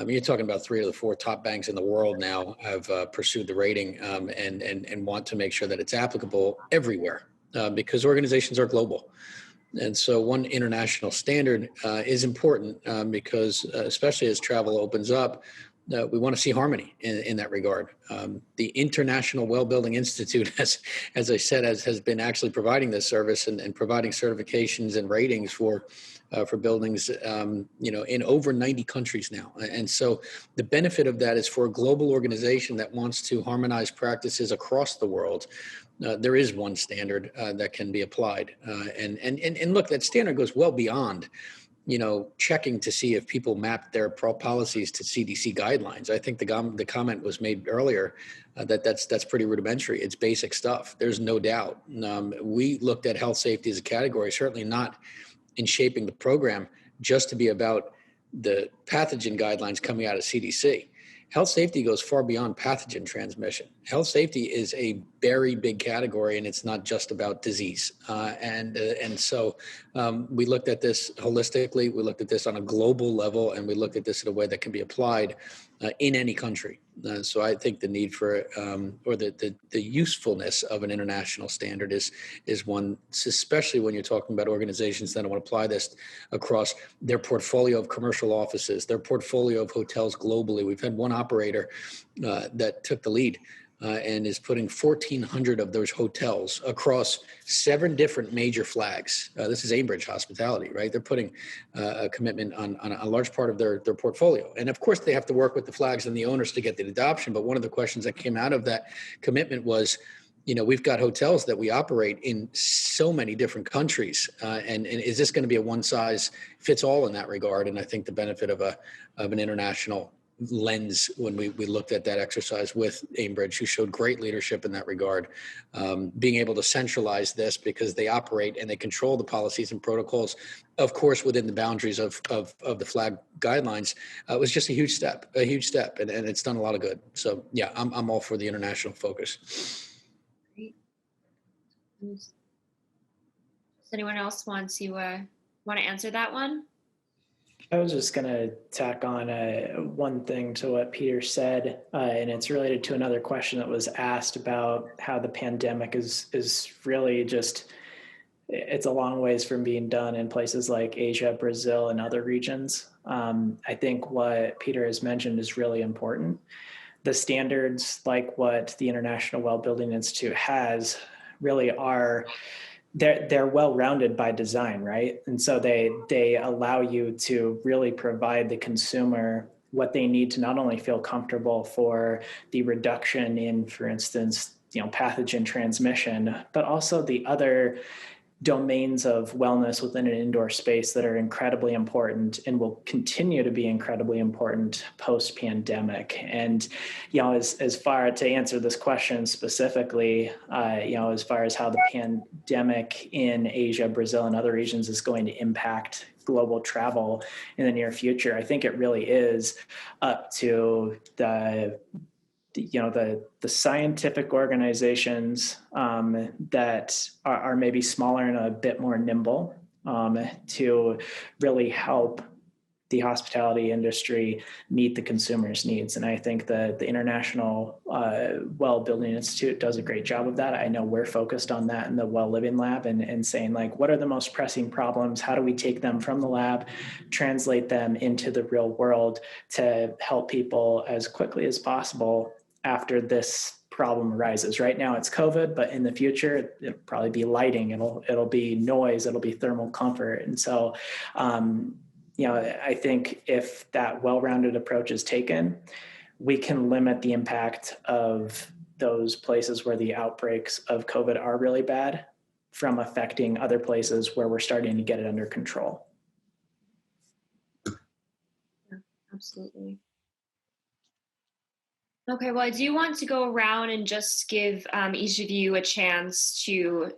You're talking about 3 of the 4 top banks in the world now have pursued the rating and want to make sure that it's applicable everywhere because organizations are global. And so one international standard is important because especially as travel opens up, we want to see harmony in that regard. The International Well Building Institute, as I said, has been actually providing this service and providing certifications and ratings for buildings, in over 90 countries now. And so the benefit of that is for a global organization that wants to harmonize practices across the world. There is one standard that can be applied. And look, that standard goes well beyond, checking to see if people map their policies to CDC guidelines. I think the comment was made earlier that's pretty rudimentary. It's basic stuff. There's no doubt. We looked at health safety as a category, certainly not in shaping the program just to be about the pathogen guidelines coming out of CDC. Health safety goes far beyond pathogen transmission. Health safety is a very big category, and it's not just about disease. And so we looked at this holistically. We looked at this on a global level, and we looked at this in a way that can be applied in any country. So I think the need for or the usefulness of an international standard is one, especially when you're talking about organizations that want to apply this across their portfolio of commercial offices, their portfolio of hotels globally. We've had one operator that took the lead and is putting 1,400 of those hotels across 7 different major flags. This is Aimbridge Hospitality, right? They're putting a commitment on a large part of their portfolio. And of course, they have to work with the flags and the owners to get the adoption. But one of the questions that came out of that commitment was, we've got hotels that we operate in so many different countries. And is this going to be a one size fits all in that regard? And I think the benefit of an international lens when we looked at that exercise with Aimbridge, who showed great leadership in that regard, being able to centralize this because they operate and they control the policies and protocols, of course, within the boundaries of the flag guidelines, was just a huge step, and it's done a lot of good. So yeah, I'm all for the international focus. Great. Does anyone else want to answer that one? I was just going to tack on one thing to what Peter said, and it's related to another question that was asked about how the pandemic is really just, it's a long ways from being done in places like Asia, Brazil, and other regions. I think what Peter has mentioned is really important. The standards, like what the International Well Building Institute has, really are they're well-rounded by design, right? And so they allow you to really provide the consumer what they need to not only feel comfortable for the reduction in, for instance, pathogen transmission, but also the other domains of wellness within an indoor space that are incredibly important and will continue to be incredibly important post-pandemic. And, as far to answer this question specifically, as far as how the pandemic in Asia, Brazil, and other regions is going to impact global travel in the near future, I think it really is up to the scientific organizations that are maybe smaller and a bit more nimble to really help the hospitality industry meet the consumer's needs. And I think that the International Well Building Institute does a great job of that. I know we're focused on that in the Well Living Lab and saying, what are the most pressing problems? How do we take them from the lab, translate them into the real world to help people as quickly as possible after this problem arises. Right now it's COVID, but in the future it'll probably be lighting, it'll be noise, it'll be thermal comfort. And so, I think if that well-rounded approach is taken, we can limit the impact of those places where the outbreaks of COVID are really bad from affecting other places where we're starting to get it under control. Yeah, absolutely. Okay, well, I do want to go around and just give each of you a chance to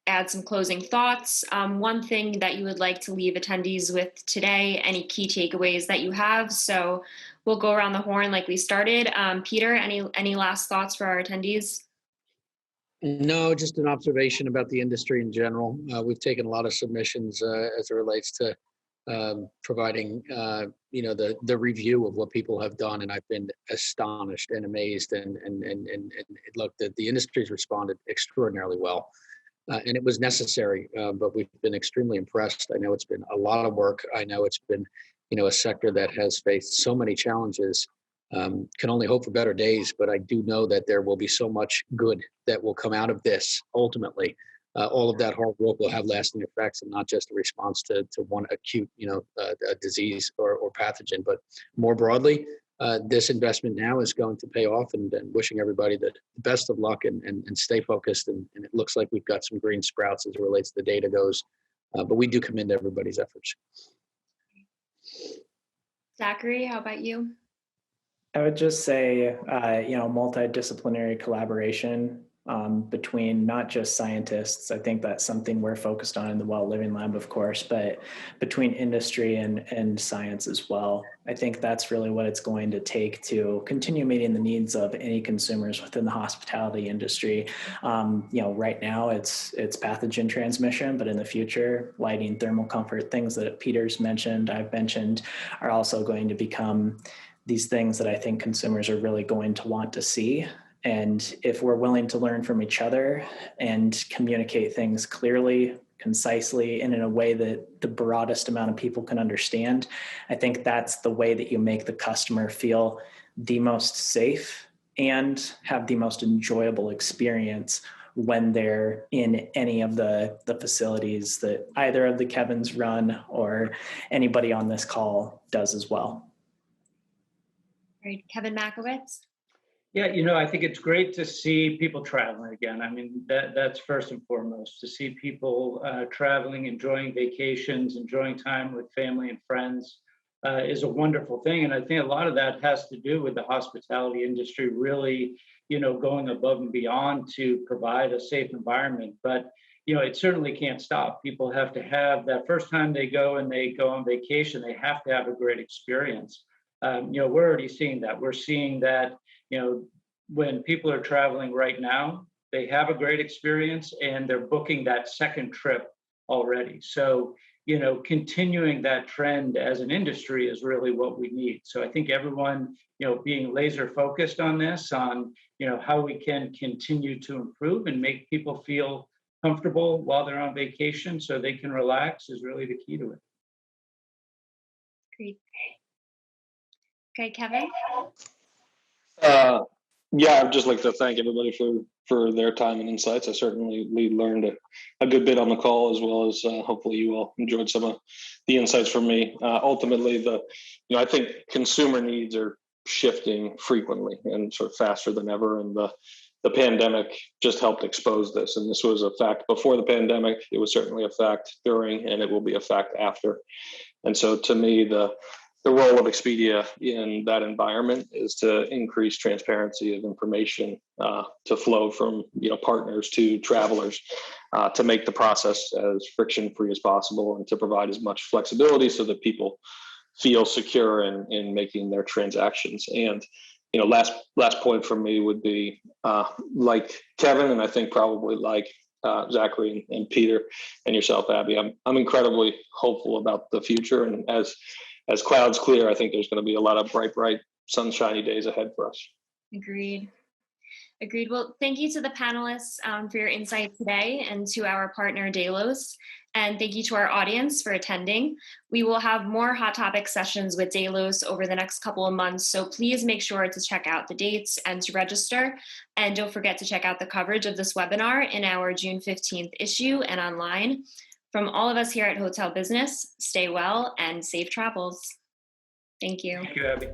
add some closing thoughts. One thing that you would like to leave attendees with today, any key takeaways that you have. So we'll go around the horn like we started. Peter, any last thoughts for our attendees? No, just an observation about the industry in general. We've taken a lot of submissions as it relates to providing, the review of what people have done, and I've been astonished and amazed. And look, the industry's responded extraordinarily well, and it was necessary. But we've been extremely impressed. I know it's been a lot of work. I know it's been, a sector that has faced so many challenges. Can only hope for better days, but I do know that there will be so much good that will come out of this. Ultimately, all of that hard work will have lasting effects, and not just a response to one acute, a disease or pathogen, but more broadly, this investment now is going to pay off. And wishing everybody the best of luck and stay focused. And it looks like we've got some green sprouts as it relates to the data goes, but we do commend everybody's efforts. Zachary, how about you? I would just say, multidisciplinary collaboration between not just scientists. I think that's something we're focused on in the Well Living Lab, of course, but between industry and science as well. I think that's really what it's going to take to continue meeting the needs of any consumers within the hospitality industry. Right now it's pathogen transmission, but in the future, lighting, thermal comfort, things that Peter's mentioned, I've mentioned, are also going to become these things that I think consumers are really going to want to see. And if we're willing to learn from each other and communicate things clearly, concisely, and in a way that the broadest amount of people can understand, I think that's the way that you make the customer feel the most safe and have the most enjoyable experience when they're in any of the facilities that either of the Kevins run or anybody on this call does as well. Great. Kevin Maciulewicz? Yeah, I think it's great to see people traveling again. I mean, that's first and foremost, to see people traveling, enjoying vacations, enjoying time with family and friends is a wonderful thing. And I think a lot of that has to do with the hospitality industry really, going above and beyond to provide a safe environment. But, it certainly can't stop. People have to have that first time they go on vacation, they have to have a great experience. We're already seeing that. We're seeing that, when people are traveling right now, they have a great experience and they're booking that second trip already. So, continuing that trend as an industry is really what we need. So I think everyone, being laser focused on this, on, how we can continue to improve and make people feel comfortable while they're on vacation so they can relax is really the key to it. Great. Okay, Kevin? I'd just like to thank everybody for their time and insights. I certainly learned a good bit on the call, as well as hopefully you all enjoyed some of the insights from me. Ultimately, I think consumer needs are shifting frequently and sort of faster than ever. And the pandemic just helped expose this. And this was a fact before the pandemic. It was certainly a fact during, and it will be a fact after. And so to me, the role of Expedia in that environment is to increase transparency of information to flow from partners to travelers, to make the process as friction-free as possible, and to provide as much flexibility so that people feel secure in making their transactions. And last point from me would be like Kevin, and I think probably like Zachary and Peter and yourself, Abby. I'm incredibly hopeful about the future, and as clouds clear, I think there's going to be a lot of bright, sunshiny days ahead for us. Agreed. Well, thank you to the panelists for your insight today, and to our partner Delos. And thank you to our audience for attending. We will have more Hot Topic sessions with Delos over the next couple of months, so please make sure to check out the dates and to register. And don't forget to check out the coverage of this webinar in our June 15th issue and online. From all of us here at Hotel Business, stay well and safe travels. Thank you. Thank you, Abby.